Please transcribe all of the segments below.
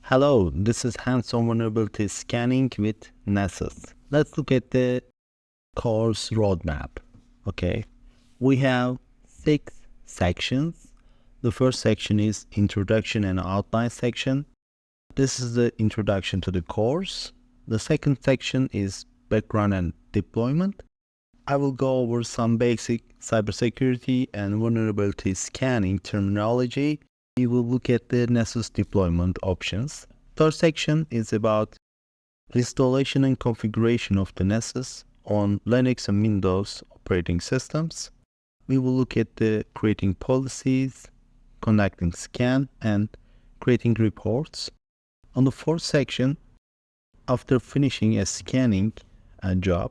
Hello, this is hands-on vulnerability scanning with Nessus. Let's look at the course roadmap. Okay, we have 6 sections. The first section is introduction and outline section. This is the introduction to the course. The second section is background and deployment. I will go over some basic cybersecurity and vulnerability scanning terminology. We will look at the Nessus deployment options. Third section is about installation and configuration of the Nessus on Linux and Windows operating systems. We will look at the creating policies, conducting scan, and creating reports. On the fourth section, after finishing a scanning job,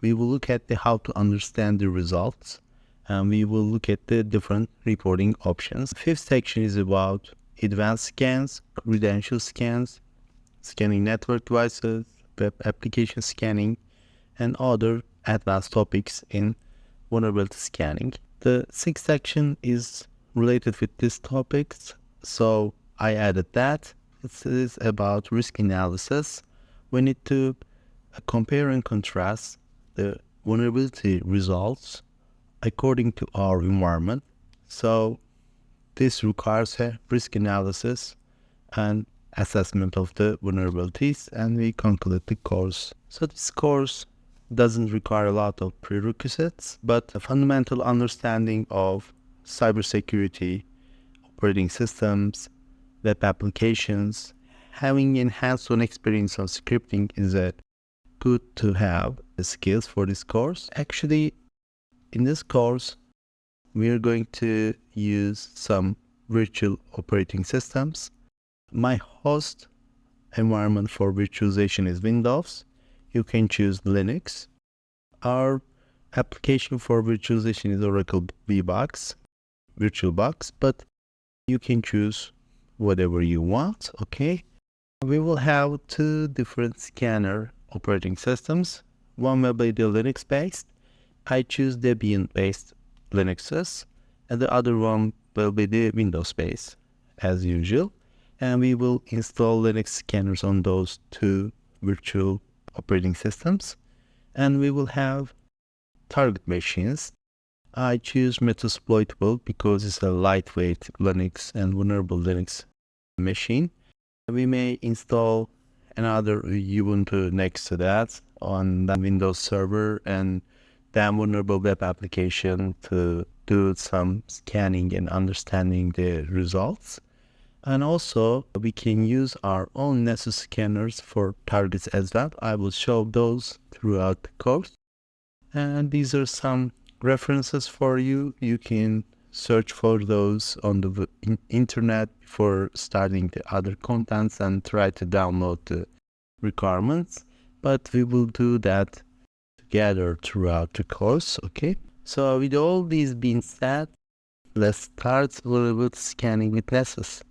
we will look at how to understand the results, and we will look at the different reporting options. Fifth section is about advanced scans, credential scans, scanning network devices, web application scanning, and other advanced topics in vulnerability scanning. The sixth section is related with these topics, so I added that. It is about risk analysis. We need to compare and contrast the vulnerability results according to our environment. So this requires a risk analysis and assessment of the vulnerabilities, and we conclude the course. So this course doesn't require a lot of prerequisites, but a fundamental understanding of cybersecurity, operating systems, web applications, having enhanced on experience on scripting is a good to have the skills for this course. Actually, in this course, we are going to use some virtual operating systems. My host environment for virtualization is Windows. You can choose Linux. Our application for virtualization is Oracle VirtualBox, but you can choose whatever you want, okay? We will have 2 different scanner operating systems. One will be the Linux-based. I choose Debian-based Linuxes, and the other one will be the Windows-based, as usual. And we will install Linux scanners on those 2 virtual operating systems. And we will have target machines. I choose Metasploitable because it's a lightweight Linux and vulnerable Linux machine. We may install another Ubuntu next to that on the Windows server and then vulnerable web application to do some scanning and understanding the results. And also, we can use our own Nessus scanners for targets as well. I will show those throughout the course. And these are some references for you. You can search for those on the internet before starting the other contents and try to download the requirements. But we will do that together throughout the course, okay? So with all these being said, let's start a little bit scanning with Nessus.